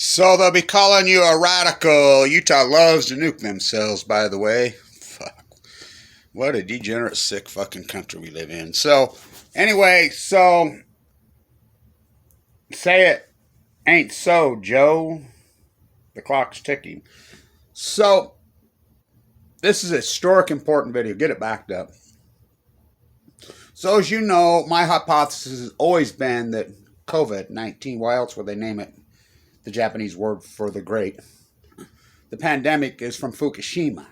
So they'll be calling you a radical. Utah loves to nuke themselves, by the way. Fuck. What a degenerate, sick fucking country we live in. So, anyway, say it ain't so, Joe. The clock's ticking. So, this is a historic, important video. Get it backed up. So, as you know, my hypothesis has always been that COVID-19, why else would they name it the Japanese word for the great? The pandemic is from Fukushima.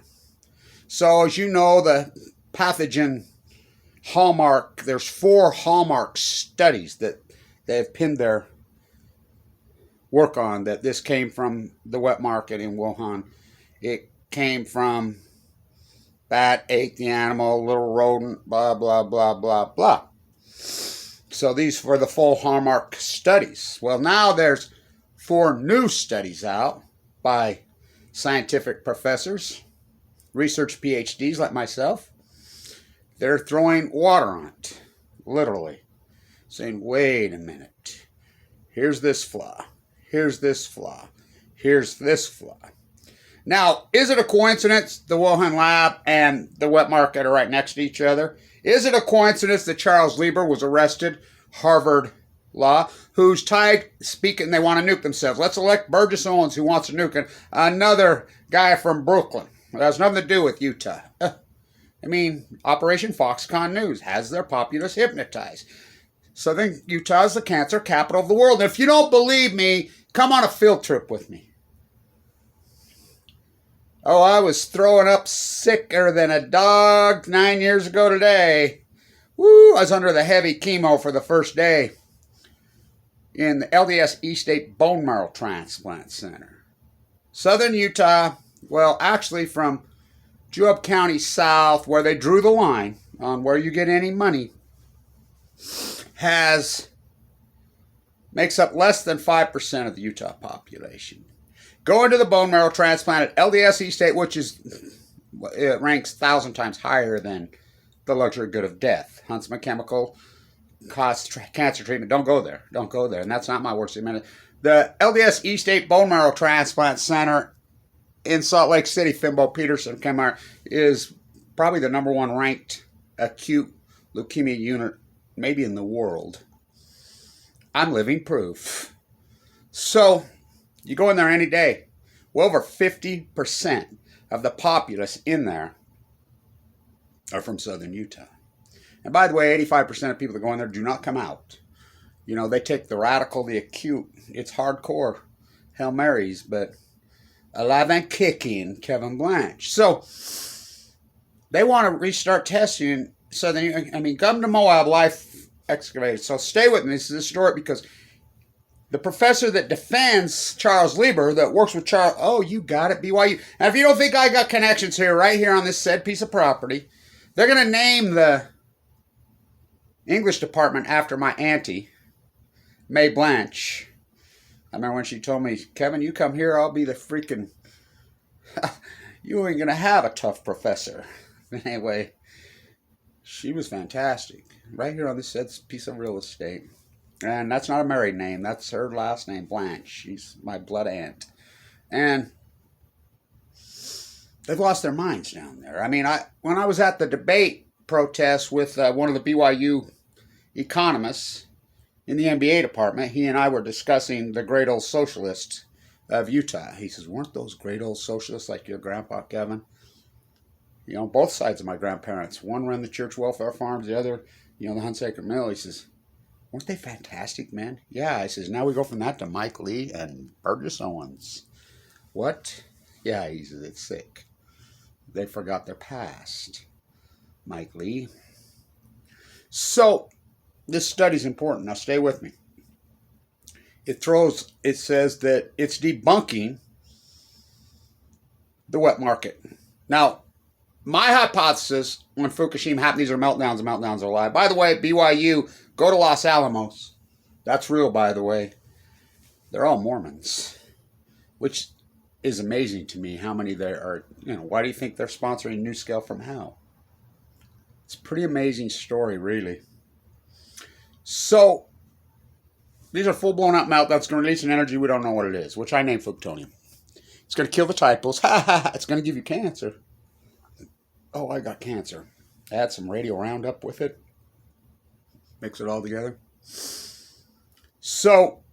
So, as you know, the pathogen hallmark, there's 4 hallmark studies that they have pinned their work on, that this came from the wet market in Wuhan. It came from bat, ate the animal, little rodent, blah, blah, blah, blah, blah. So these were the full hallmark studies. Well, now there's 4 new studies out by scientific professors, research PhDs like myself. They're throwing water on it, literally, saying, wait a minute, here's this flaw, here's this flaw, here's this flaw. Now, is it a coincidence the Wuhan lab and the wet market are right next to each other? Is it a coincidence that Charles Lieber was arrested, Harvard Law, who's tied, speaking, they want to nuke themselves. Let's elect Burgess Owens, who wants to nuke it. Another guy from Brooklyn. It has nothing to do with Utah. I mean, Operation Foxconn News has their populace hypnotized. Southern Utah is the cancer capital of the world. And if you don't believe me, come on a field trip with me. Oh, I was throwing up sicker than a dog 9 years ago today. Woo, I was under the heavy chemo for the first day in the LDS East State Bone Marrow Transplant Center. Southern Utah, well, actually from Juab County south, where they drew the line on where you get any money, makes up less than 5% of the Utah population. Go into the bone marrow transplant at LDS East State, which it ranks 1,000 times higher than the luxury good of death. Huntsman Chemical costs cancer treatment. Don't go there. Don't go there. And that's not my worst statement. The LDS East State Bone Marrow Transplant Center in Salt Lake City, Fimbo Peterson, is probably the #1 ranked acute leukemia unit, maybe in the world. I'm living proof. So, you go in there any day. Well over 50% of the populace in there are from Southern Utah. And by the way, 85% of people that go in there do not come out. You know, they take the radical, the acute. It's hardcore Hail Marys, but alive and kicking Kevin Blanche. So, they want to restart testing. Come to Moab, life excavated. So stay with me. This is historic because the professor that defends Charles Lieber, that works with Charles, oh, you got it, BYU. Now, if you don't think I got connections here, right here on this said piece of property, they're going to name the English department after my auntie, May Blanche. I remember when she told me, Kevin, you come here, I'll be the freaking, you ain't going to have a tough professor. Anyway, she was fantastic. Right here on this said piece of real estate. And that's not a married name. That's her last name, Blanche. She's my blood aunt. And they've lost their minds down there. I mean, when I was at the debate protest with one of the BYU economists in the MBA department, he and I were discussing the great old socialists of Utah. He says, weren't those great old socialists like your grandpa, Kevin? You know, both sides of my grandparents. One ran the church welfare farms, the other, the Hunt Sacred Mill. He says, weren't they fantastic, man? Yeah, I says, now we go from that to Mike Lee and Burgess Owens. What? Yeah, he says, it's sick. They forgot their past. Mike Lee. So, this study's important. Now, stay with me. It says that it's debunking the wet market. Now, my hypothesis when Fukushima happened, these are meltdowns, and meltdowns are alive. By the way, BYU, go to Los Alamos. That's real, by the way. They're all Mormons, which is amazing to me how many there are. Why do you think they're sponsoring New Scale from Hell? It's a pretty amazing story, really. So, These are full-blown out melt that's going to release an energy we don't know what it is, which I name Fuktonium. It's going to kill the typos. Ha ha ha. It's going to give you cancer. Oh, I got cancer. Add some radio Roundup with it. Mix it all together. So,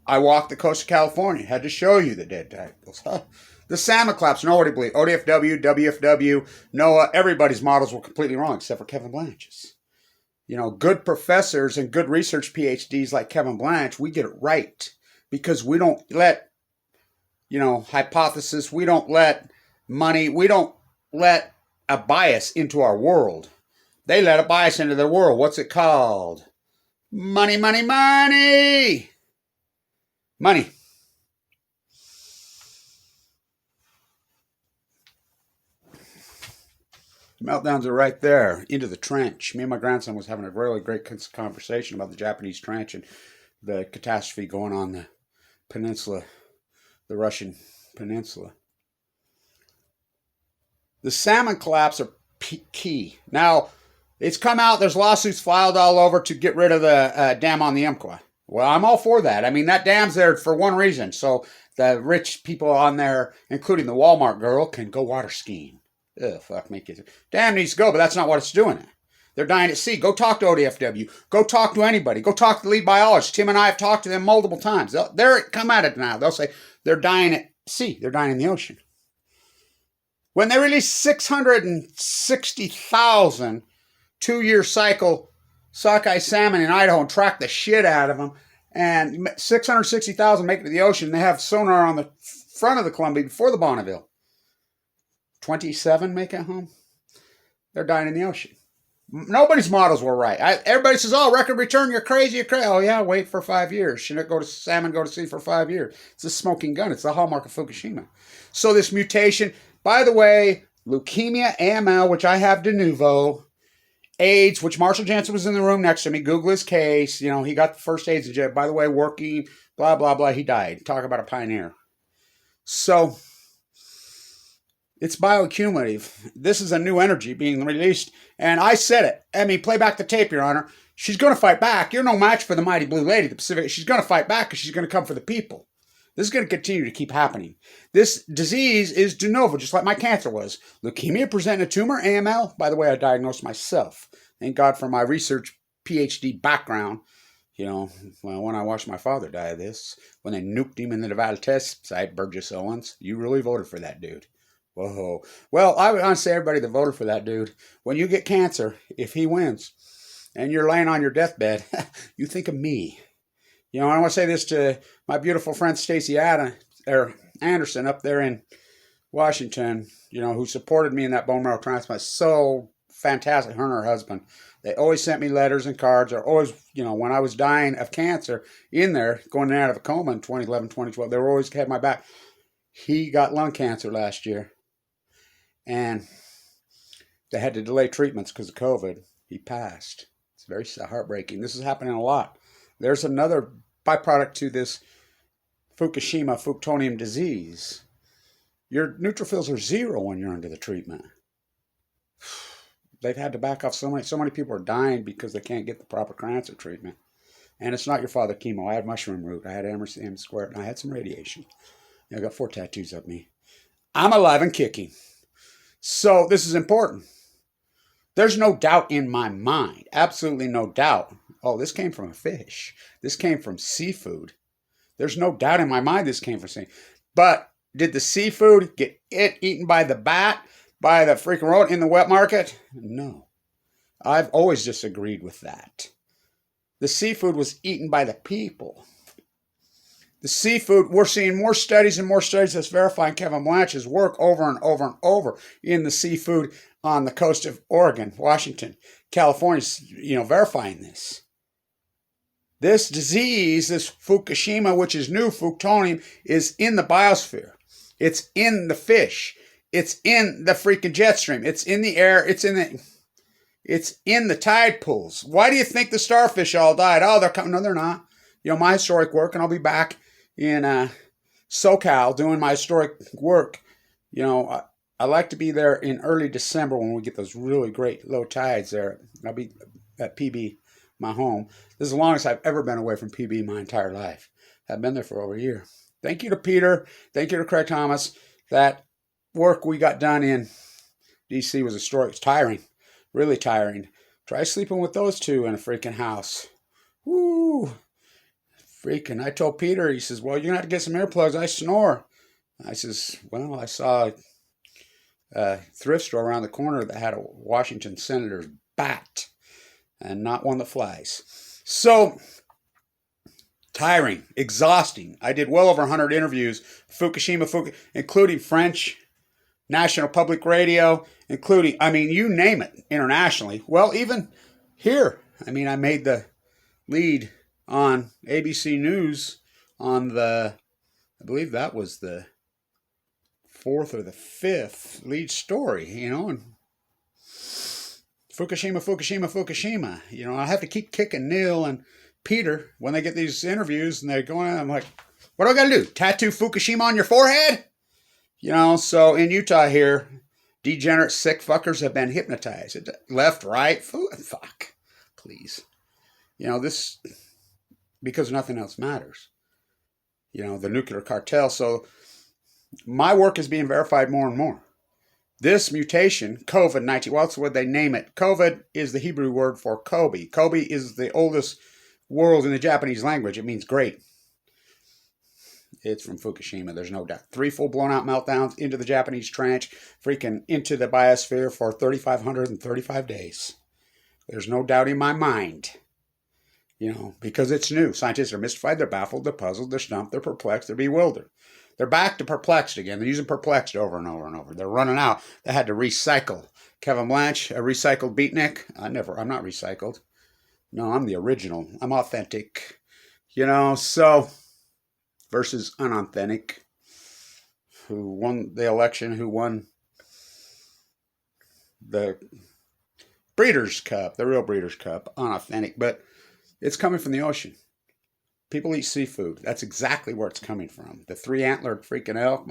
I walked the coast of California. Had to show you the dead typos. Huh? The salmon collapse, nobody believed. ODFW, WFW, NOAA, everybody's models were completely wrong except for Kevin Blanche's. You know, good professors and good research PhDs like Kevin Blanche, we get it right. Because we don't let, you know, hypothesis, we don't let money, we don't let a bias into our world. They let a bias into their world. What's it called? Money, money, money! Money. Meltdowns are right there, into the trench. Me and my grandson was having a really great conversation about the Japanese trench and the catastrophe going on the peninsula, the Russian peninsula. The salmon collapse are key. Now, it's come out, there's lawsuits filed all over to get rid of the dam on the Umpqua. Well, I'm all for that. I mean, that dam's there for one reason. So the rich people on there, including the Walmart girl, can go water skiing. Ugh, fuck me. Dam needs to go, but that's not what it's doing. They're dying at sea. Go talk to ODFW. Go talk to anybody. Go talk to the lead biologist. Tim and I have talked to them multiple times. They're come at it now. They'll say they're dying at sea. They're dying in the ocean. When they released 660,000 two-year cycle sockeye salmon in Idaho and tracked the shit out of them, and 660,000 make it to the ocean, they have sonar on the front of the Columbia before the Bonneville. 27 make it home. They're dying in the ocean. Nobody's models were right. Everybody says, oh, record return, you're crazy, you're crazy. Oh, yeah, wait for 5 years. Shouldn't salmon go to sea for 5 years? It's a smoking gun. It's the hallmark of Fukushima. So this mutation, by the way, leukemia, AML, which I have de novo, AIDS, which Marshall Jansen was in the room next to me. Google his case. You know, he got the first AIDS injection. By the way, working, blah, blah, blah. He died. Talk about a pioneer. So it's bioaccumulative. This is a new energy being released. And I said it. I mean, play back the tape, Your Honor. She's going to fight back. You're no match for the mighty blue lady, the Pacific. She's going to fight back because she's going to come for the people. This is going to continue to keep happening. This disease is de novo, just like my cancer was. Leukemia presenting a tumor, AML. By the way, I diagnosed myself. Thank God for my research PhD background. You know, well, when I watched my father die of this, when they nuked him in the Nevada test site, Burgess Owens, you really voted for that dude. Whoa. Well, I would say everybody that voted for that dude, when you get cancer, if he wins, and you're laying on your deathbed, you think of me. You know, I want to say this to my beautiful friend Stacey Anderson up there in Washington, you know, who supported me in that bone marrow transplant. So fantastic, her and her husband. They always sent me letters and cards. Or always, you know, when I was dying of cancer in there, going out of a coma in 2011, 2012, they were always had my back. He got lung cancer last year. And they had to delay treatments because of COVID. He passed. It's very heartbreaking. This is happening a lot. There's another byproduct to this Fukushima Fuktonium disease. Your neutrophils are zero when you're under the treatment. They've had to back off so many people are dying because they can't get the proper cancer treatment. And it's not your father chemo. I had mushroom root. I had MRCM squared. And I had some radiation. I got 4 tattoos of me. I'm alive and kicking. So this is important. There's no doubt in my mind. Absolutely no doubt. Oh, this came from a fish. This came from seafood. There's no doubt in my mind this came from seafood. But did the seafood get eaten by the bat, by the freaking rodent in the wet market? No. I've always disagreed with that. The seafood was eaten by the people. The seafood, we're seeing more studies and more studies that's verifying Kevin Blanche's work over and over and over in the seafood on the coast of Oregon, Washington, California, you know, verifying this. This disease, this Fukushima, which is new Fuktonium, is in the biosphere. It's in the fish. It's in the freaking jet stream. It's in the air. It's in the tide pools. Why do you think the starfish all died? Oh, they're coming. No, they're not. You know, my historic work, and I'll be back in SoCal doing my historic work. You know, I like to be there in early December when we get those really great low tides there. I'll be at PB my home. This is the longest I've ever been away from PB my entire life. I've been there for over a year. Thank you to Peter. Thank you to Craig Thomas. That work we got done in D.C. was historic. It's tiring. Really tiring. Try sleeping with those two in a freaking house. Woo! Freaking. I told Peter, he says, well, you're going to have to get some earplugs. I snore. I says, well, I saw a thrift store around the corner that had a Washington senator's bat and not one that flies. So, tiring, exhausting. I did well over 100 interviews, Fukushima, including French, National Public Radio, including, I mean, you name it, internationally. Well, even here, I mean, I made the lead on ABC News on the, I believe that was the 4th or the 5th lead story, you know, and Fukushima. You know, I have to keep kicking Neil and Peter when they get these interviews and they're going, I'm like, what do I got to do? Tattoo Fukushima on your forehead? You know, so in Utah here, degenerate sick fuckers have been hypnotized. Left, right, fuck, please. You know, this, because nothing else matters. You know, the nuclear cartel. So my work is being verified more and more. This mutation, COVID-19, well, that's what they name it. COVID is the Hebrew word for Kobe. Kobe is the oldest word in the Japanese language. It means great. It's from Fukushima, there's no doubt. 3 full blown-out meltdowns into the Japanese trench, freaking into the biosphere for 3,535 days. There's no doubt in my mind. You know, because it's new. Scientists are mystified, they're baffled, they're puzzled, they're stumped, they're perplexed, they're bewildered. They're back to perplexed again. They're using perplexed over and over and over. They're running out. They had to recycle. Kevin Blanche, a recycled beatnik. I'm not recycled. No, I'm the original. I'm authentic. You know, so, versus unauthentic, who won the election, who won the Breeders' Cup, the real Breeders' Cup, unauthentic, but it's coming from the ocean. People eat seafood. That's exactly where it's coming from. The 3-antlered freaking elk.